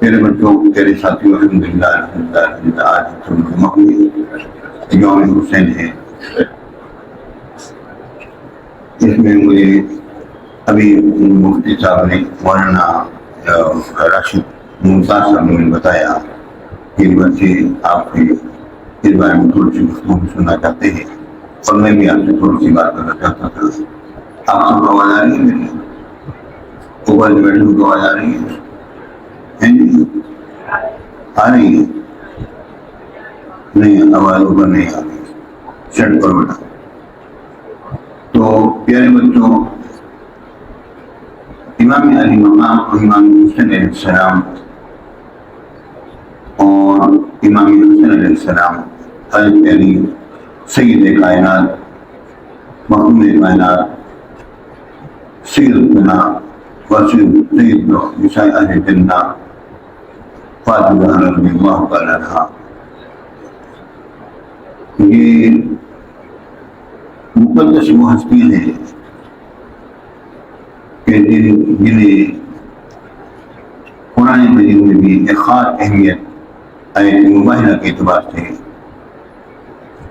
میرے بچوں، میرے ساتھیوں، الحمدللہ آج یوم حسین ہے۔ اس میں مجھے ابھی مفتی صاحب نے، مولانا راشد ممتاز صاحب نے بتایا کہ بچے آپ کے اس بارے میں تھوڑی سی گفتگو سننا چاہتے ہیں، اور میں بھی آپ سے تھوڑی سی بات کرنا چاہتا تھا۔ آپ سب کو آواز آ رہی ہے میری؟ اوپر جو بیٹھے کو آواز آ رہی ہے؟ جی آ رہی ہے؟ نہیں، آواز اوپر نہیں آ رہی، سیٹ پر بیٹھا۔ تو پیارے بچوں، امام علی مقام اور امام حسین علیہ السلام اور امام حسین علیہ السلام حضرت علی سید کائنات، محمود کائنات، سید الجنہ سید نساء اہل جنہ فاطمہ زہرا رضی اللہ تعالی عنہا، یہ مقدس وہ ہستیاں ہیں کہ جنہیں قرآن مجید میں بھی ایک خاص اہمیت آیت مباہرہ کے اعتبار سے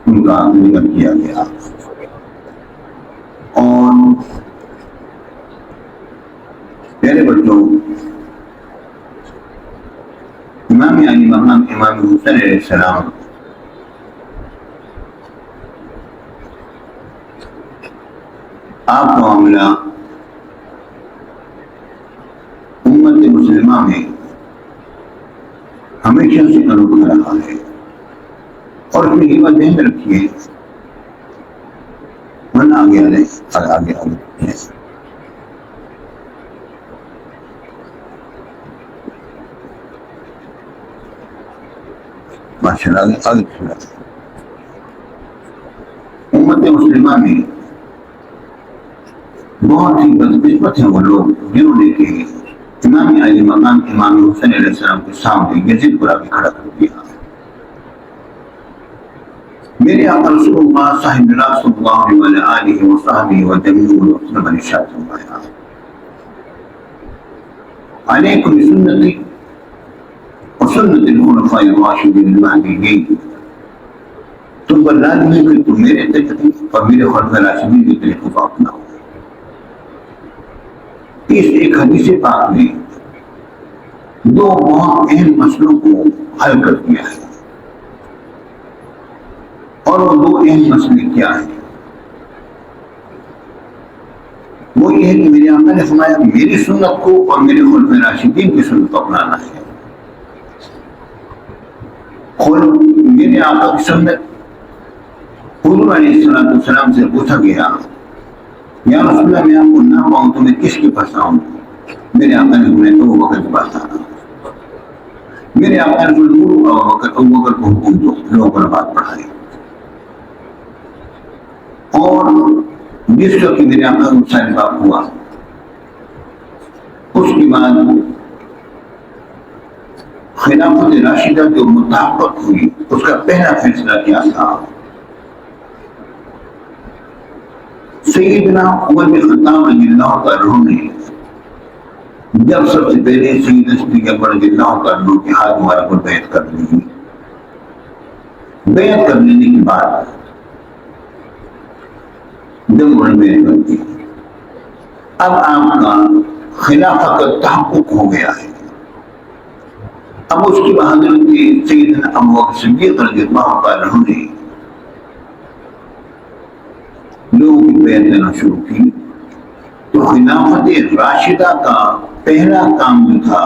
ان کا ذکر کیا گیا۔ اور پیارے بچوں، امام علی مقام امام حسین علیہ السلام آپ کا معاملہ امت مسلمہ میں ہمیشہ سے انوکھا رہا ہے، اور اس میں یہ بات ذہن میں رکھیے، ورنہ آگے ماشاء اللہ امت مسلمہ میں بہت ہی بدقسمت ہیں وہ لوگ جنہوں نے کہ امام علی مقام امام حسین علیہ السلام کے سامنے یزید کو بھی کھڑا کر دیا۔ میرے آقا رسول اللہ صاحب صلی اللہ علیہ وسلم و جمیع الرسل ارشاد فرمایا، علیکم بسنتی وسنت الخلفاء الراشدین المہدیین، تم پر لازم ہے کہ تم میرے طریقے اور میرے خلفاء راشدین کے طریقوں کو اپناؤ۔ اس ایک حدیث پاک میں دو بہت اہم مسئلوں کو حل کر دیا ہے، اور وہ دو اہم مسئلے کیا ہیں؟ وہ یہ ہے کہ میرے آقا نے فرمایا میری سنت کو اور میرے خلفاء راشدین کی سنت کو اپنانا ہے۔ میرے آقا کی سنت، حضور علیہ السلام سے پوچھا گیا یا رسول اللہ میں آپ کو نہ پاؤں تو میں کس کے پاس آؤں؟ میرے آقا نے فرمایا ابو بکر کے پاس آنا۔ میرے آقا نے فرمایا ابو بکر کو حکم دو، لوگوں کو نماز پڑھائے۔ اور جس وقت میرے آقا کو سال باپ ہوا، اس کے بعد خلافت راشدہ جو متحقق ہوئی، اس کا پہلا فیصلہ کیا تھا؟ سیدنا عمر بن خطاب رضی اللہ عنہ نے جب سب سے پہلے سیدنا صدیق اکبر رضی اللہ عنہ کے ہاتھ مبارک پر بیعت کر لی، بیعت کر لینے کے بعد جب انہوں نے بیعت کر دی، اب آپ کا خلافت کا تحقق ہو گیا ہے۔ اب اس کی بہادری کے سیدنا ابو بکر صدیق رضی اللہ عنہ نے لوگوں کی بیعت لینا شروع کی، تو خلافت راشدہ کا پہلا کام جو تھا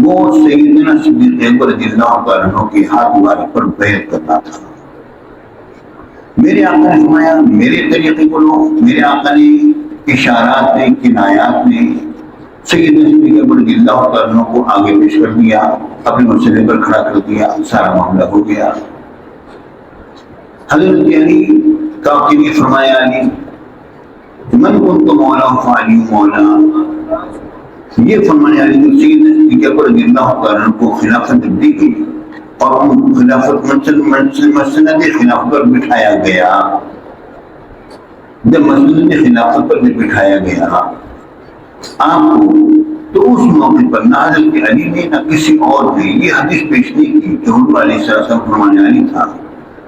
وہ سیدنا صدیق اکبر رضی اللہ عنہ کے ہاتھ مبارک پر بیعت کرنا تھا۔ میرے آقا نے فرمایا میرے طریقے کو لو۔ میرے آقا نے اشارات میں، کنایات میں سیدنا صدیق اکبر رضی اللہ عنہ کو آگے پیش کر دیا، اپنے مسئلے پر کھڑا کر دیا، سارا معاملہ ہو گیا۔ حضرت علی کا لیے فرمایا علی من کنت مولا فعلی مولا، یہ فرمانے علی جو سیدنا صدیق اکبر رضی اللہ عنہ کو خلافت دی گئی اور ان خلافت مسند خلافت پر بٹھایا گیا، جب مسند خلافت پر بٹھایا گیا آپ کو، تو اس موقع پر نہ حضرت علی نے نہ کسی اور نے یہ حدیث پیش نہیں کی کہ حضور علیہ السلام فرمانے علی تھا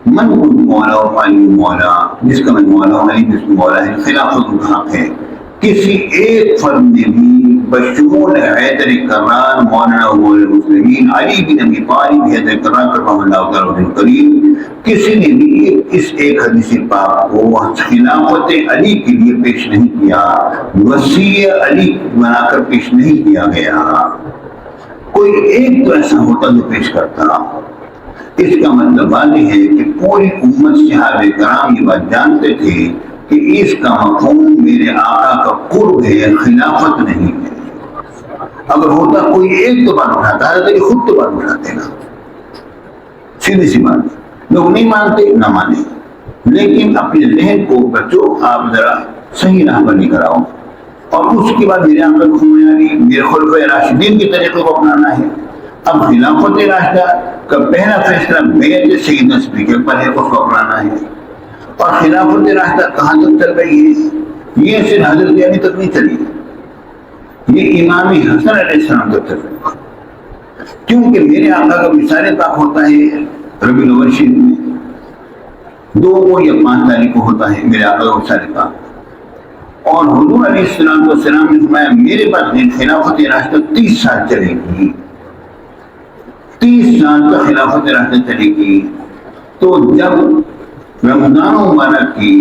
من کنت مولا و علی مولا، جس کا میں مولا ہوں علی جس کا مولا ہے، خلافت کا حق ہے۔ کسی ایک فرد نے بھی بشمول حیدر کرار مولانا و مولا المسلمین علی بن ابی طالب حیدر کرار کرم اللہ تعالیٰ عنہ کریم، کسی نے بھی اس ایک حدیث پاک کو خلافت علی کے لیے پیش نہیں کیا، وصی علی بنا کر پیش نہیں کیا گیا۔ کوئی ایک تو ایسا ہوتا جو پیش کرتا۔ اس کا مطلب واضح ہے کہ پوری امت صحابہ کرام یہ بات جانتے تھے کہ اس کا مفہوم میرے آقا کا قرب ہے، خلافت نہیں ہے۔ اگر ہوتا کوئی ایک تو بات اٹھاتا ہے تو خود تو بات اٹھاتے نا، سیدھی سی بات۔ لوگ نہیں مانتے نہ مانے، لیکن اپنے ذہن کو بچو، آپ ذرا صحیح راہ پر لے کر آؤ، اور اس کے بعد میرے آقا کو میرے خلفائے راشدین کے طریقے کو اپنانا ہے۔ اب خلافت راشدہ کا پہلا فیصلہ بیعت سیدنا صدیق اکبر ہے، اس کو اپنانا ہے۔ اور خلافت راشدہ کہاں تک چل رہی ہے؟ یہ صرف حضرت علی تک نہیں چلی، یہ امام حسن علیہ السلام تک چل رہی ہے، کیونکہ میرے آقا کا وصال پاک ہوتا ہے ربیع الاول شریف میں 2 یا 5 تاریخ کو ہوتا ہے میرے آقا کا وصال پاک، اور حضور علیہ السلام نے فرمایا میرے بعد خلافت راشدہ 30 سال چلے گی، 30 سال تک خلافت راشدہ چلے گی۔ تو جب رمضان مبارک کی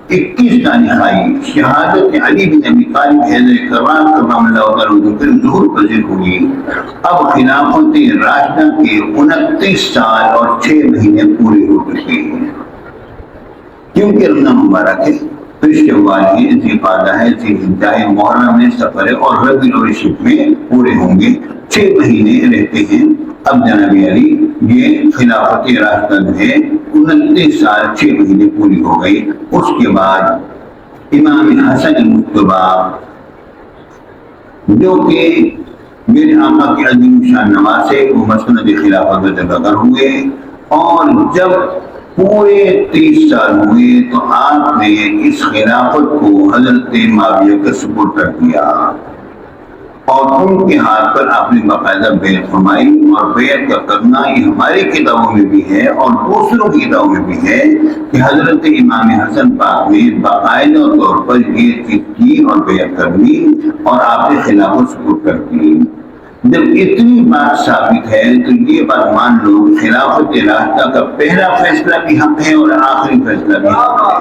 21 تاریخ آئی، شہادت علی بن ابی طالب حیدر کرار کرم اللہ تعالیٰ عنہ پھر ظہور پذیر ہوئی، اب خلافت راشدہ کے 29 سال اور 6 مہینے پورے ہو چکے ہیں، کیونکہ رمضان مبارک ہے، پھر شوال ہے، ذی قعدہ ہے، ذی الحجہ ہے، محرم ہے، سفر ہے، اور ربیع الاول شریف میں پورے ہوں گے، 6 مہینے رہتے ہیں۔ اب جناب علی یہ خلافت راشدہ جو ہے 29 سال 6 مہینے پوری ہو گئی۔ اس کے بعد امام حسن مجتبی جو کہ میرے آقا کے عظیم شان نواز سے، وہ مسند خلافت میں جگہ ہوئے، اور جب پورے 30 سال ہوئے تو آپ نے اس خلافت کو حضرت معاویہ کے سپرد کر دیا، اور ان کے ہاتھ پر آپ نے باقاعدہ بیعت فرمائی، اور بیعت کا کرنا یہ ہماری کتابوں میں بھی ہے اور دوسروں کی کتابوں میں بھی ہے کہ حضرت امام حسن پاک نے باقاعدہ طور پر یہ چیز کی اور بیعت کر لی، اور آپ نے خلافت سپرد کر دی۔ جب اتنی بات ثابت ہے تو یہ بات مان لو خلافت راشدہ کا پہلا فیصلہ بھی حق ہے اور آخری فیصلہ بھی حق ہے۔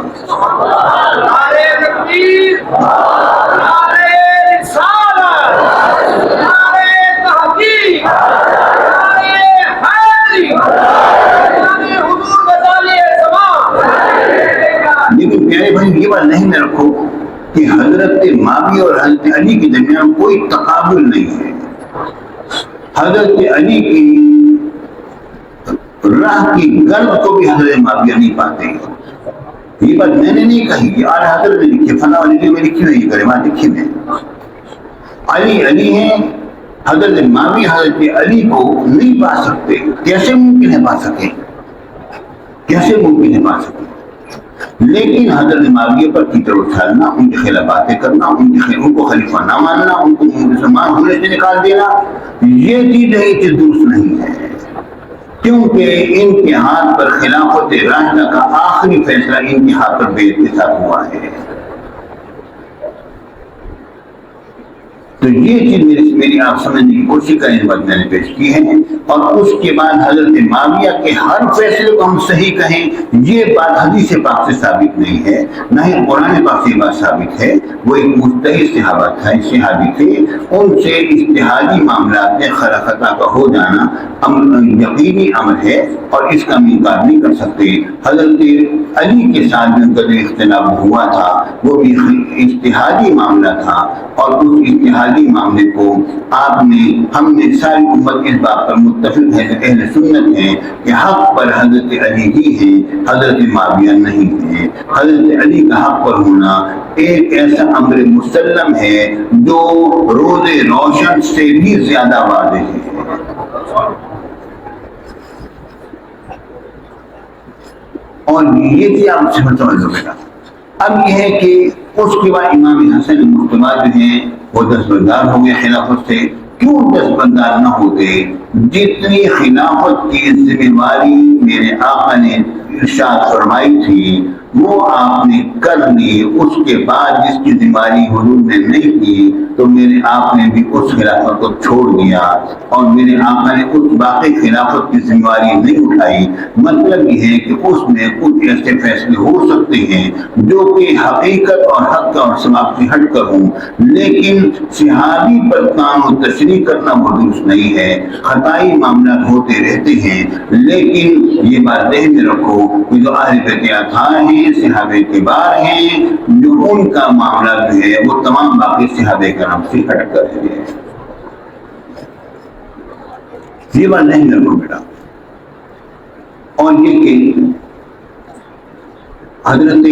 لیکن پیارے بھائی یہ بات نہیں میں رکھو کہ حضرت معاویہ اور حضرت علی کے درمیان کوئی تقابل نہیں ہے۔ حضرت علی کی راہ کی گرد کو بھی حضرت معاویہ نہیں پاتے۔ یہ بات میں نے نہیں کہی، یہ اعلیٰ حضرت نے لکھی، فلاں علی میں لکھی ہوئی کلمات لکھی میں۔ علی ہیں، حضرت معاویہ حضرت علی کو نہیں پا سکتے، کیسے ممکن ہے پا سکے؟ کیسے ممکن ہے پا سکے؟ لیکن حضرت معاویہ پر کیچڑ اچھالنا، ان کے خلاف باتیں کرنا، ان کو خلیفہ نہ ماننا، ان کو مسلمان ہونے سے نکال دینا، یہ چیز ہے، یہ چیز درست نہیں ہے، کیونکہ ان کے ہاتھ پر خلافت راشدہ کا آخری فیصلہ ان کے ہاتھ پر بیعت کے ساتھ ہوا ہے۔ تو یہ چیز میری آپ سمجھنے کی کوشش کریں، اس بات میں نے پیش کی ہے۔ اور اس کے بعد حضرت معاویہ کے ہر فیصلے کو ہم صحیح کہیں، یہ بات حدیث پاک سے ثابت نہیں ہے، نہ ہی قرآن پاک سے بات ثابت ہے۔ وہ ایک مجتہد صحابی تھے، ان سے اجتہادی معاملات میں خطا کا ہو جانا یقینی امر ہے، اور اس کا انکار نہیں کر سکتے۔ حضرت علی کے ساتھ بھی ان کا جو اختلاف ہوا تھا وہ بھی اجتہادی معاملہ تھا، اور اس اجتہادی معاملے کو ہم نے ساری امت اس بات پر متفق ہے، اہل سنت ہیں کہ حق پر حضرت علی ہی ہیں، حضرت معاویہ نہیں ہے۔ حضرت علی کا حق پر ہونا ایک ایسا امر مسلم ہے جو روز روشن سے بھی زیادہ واضح ہے۔ اور یہ چیز آپ سمجھ لو بیٹا۔ اب یہ ہے کہ اس کے بعد امام حسن مجتبی جو ہیں وہ دستبردار ہو گئے خلافت سے۔ کیوں دستبردار نہ ہوتے؟ جتنی خلافت کی ذمہ داری میرے آقا نے ارشاد فرمائی تھی وہ آپ نے کر لی، اس کے بعد جس کی ذمہ داری حضور نے نہیں کی تو میرے آقا نے بھی اس خلافت کو چھوڑ دیا اور میرے آقا نے اس باقی خلافت کی ذمہ داری نہیں اٹھائی۔ مطلب یہ ہے کہ اس میں کچھ ایسے فیصلے ہو سکتے ہیں جو کہ حقیقت اور حق اور ثواب سے ہٹ کر ہوں، لیکن صحابی پر کام و تشریح کرنا وہ درست نہیں ہے۔ خطائی معاملات ہوتے رہتے ہیں، لیکن یہ بات ذہن میں رکھو کہ جو اہل بیت اطہار ہیں، صحابہ کبار ہیں، جو ان کا معاملہ جو ہے وہ تمام باقی صحابہ کرام سے ہٹ کر ہے۔ یہ بات ذہن میں رکھو بیٹا۔ اور یہ کہ حضرت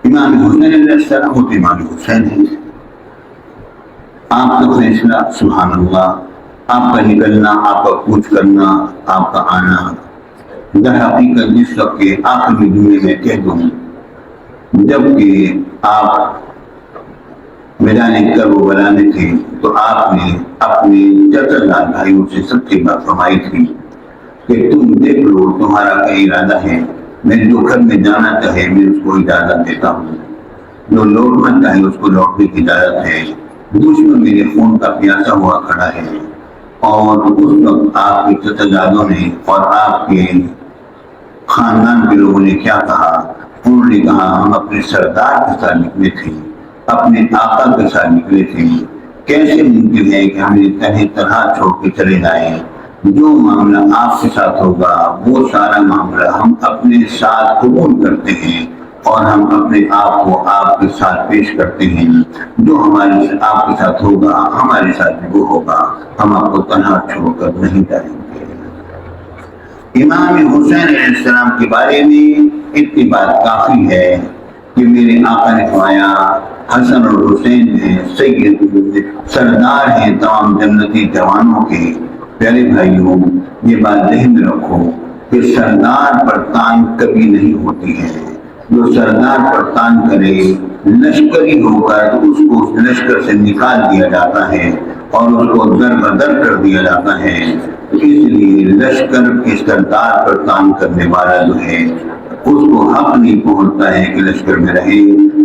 امام حسین علیہ السلام وہ تو امام حسین ہیں، آپ کا فیصلہ سبحان اللہ، آپ کا نکلنا، آپ کا کوچ کرنا، آپ کا آنا، در حقیقت جس وقت کے آخری جملے میں کہہ دوں جب کہ آپ میدان کرب و بلا میں تھے تو آپ نے اپنے چچا جان بھائیوں سے سب سے بات فرمائی تھی کہ تم دیکھ لو تمہارا کیا ارادہ ہے، میں جو گھر میں جانا چاہے میں اس کو اجازت دیتا ہوں، جو لوٹنا چاہے اس کو لوٹنے کی اجازت ہے، دشمن میرے خون کا پیاسا ہوا کھڑا ہے۔ اور اس وقت آپ کے چچا جادوں نے اور آپ کے خاندان کے لوگوں نے کیا کہا؟ انہوں نے کہا ہم اپنے سردار کے ساتھ نکلے تھے، اپنے آقا کے ساتھ نکلے تھے، کیسے ممکن ہے کہ ہم کہیں طرح چھوڑ کے چلے جائیں؟ جو معاملہ آپ کے ساتھ ہوگا وہ سارا معاملہ ہم اپنے ساتھ قبول کرتے ہیں اور ہم اپنے آپ کو آپ کے ساتھ پیش کرتے ہیں، جو ہمارے آپ کے ساتھ ہوگا ہمارے ساتھ بھی وہ ہوگا، ہم آپ کو تنہا چھوڑ کر نہیں جائیں گے۔ امام حسین علیہ السلام کے بارے میں اتنی بات کافی ہے کہ میرے آقا نے فرمایا حسن اور حسین ہیں سید سردار ہیں تمام جنتی جوانوں کے۔ پیارے بھائیوں یہ بات ذہن میں رکھو کہ سردار پر تان کبھی نہیں ہوتی ہے، جو سردار پر تان کرے لشکری ہو کر تو اس کو اس لشکر سے نکال دیا جاتا ہے اور اس کو در بدر کر دیا جاتا ہے۔ اس لیے لشکر کے سردار پر تان کرنے والا جو ہے اس کو حق نہیں پہنچتا ہے کہ لشکر میں رہے،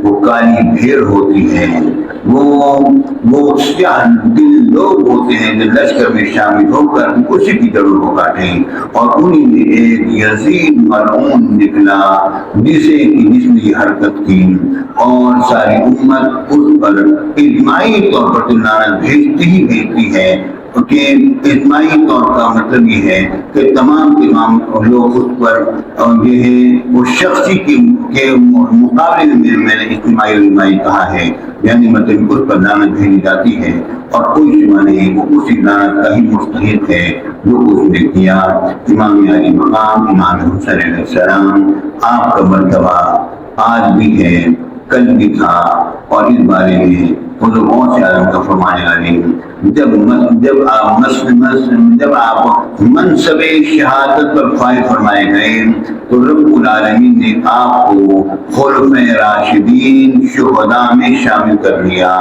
وہ کالی بھیڑ ہوتی ہے، وہ سیاہ دل لوگ ہوتے ہیں جو لشکر میں شامل ہو کر اسی کی جڑوں کو کاٹیں، اور انہی میں ایک یزید ملعون نکلا جس نے یہ حرکت کی اور ساری امت اس پر اجماعی طور پر لعنت بھیجتی ہی بھیجتی ہے کہ اجتماعی طور کا مطلب یہ ہے کہ تمام لوگ اس پر جو ہے وہ شخصی کے مقابلے میں نے اجتماعی کہا ہے، یعنی مطلب اس پر لعنت بھیجی جاتی ہے اور کوئی شبہ نہیں وہ اسی لعنت کا ہی مستحق ہے جو اس نے کیا۔ امام علی مقام امام حسین علیہ السلام آپ کا مرتبہ آج بھی ہے کل بھی تھا، اور اس بارے میں حضور غوث اعظم کا فرمانے والی جب آپ منصب شہادت پر فائز فرمائے گئے تو رب العالمین نے آپ کو خلفائے راشدین شہداء میں شامل کر لیا۔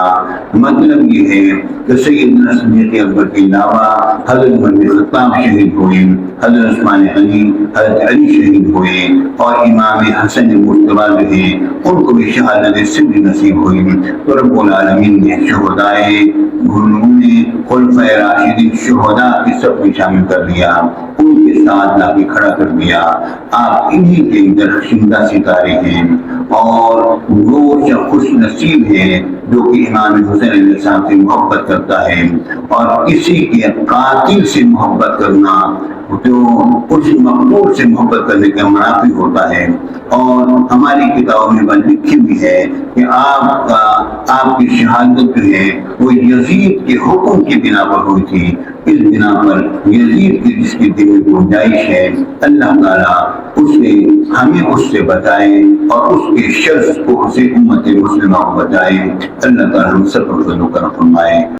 مطلب یہ ہے کہ سیدنا صدیق اکبر کے علاوہ حضرت عمر بن خطاب شہید ہوئے، حضرت عثمان غنی، حضرت علی شہید ہوئے، اور امام حسن مجتبیٰ جو ہیں ان کو بھی شہادت صدق نصیب ہوئی۔ تو رب العالمین نے شہدائے نے خلفائے راشدین شہداء کی سب میں شامل کر لیا، ان کے ساتھ لا کے کھڑا کر دیا۔ آپ انہی کے درخشندہ ستارے ہیں اور وہ خوش نصیب ہے جو کہ امام حسین علیہ السلام سے محبت کرتا ہے، اور کسی کے قاتل سے محبت کرنا جو اس مقتول سے محبت کرنے کا منافی ہوتا ہے۔ اور ہماری کتابوں میں بات لکھی بھی ہے کہ آپ کی شہادت جو ہے وہ یزید کے حکم کی بنا پر ہوئی تھی، اس بنا پر یزید کی جس کی دل میں گنجائش ہے اللہ تعالیٰ ہمیں اس سے بچائے اور اس کے شر کو اسے امت مسلمہ کو بچائے۔ اللہ تعالیٰ ہم سب پر فضل و کرم فرمائے۔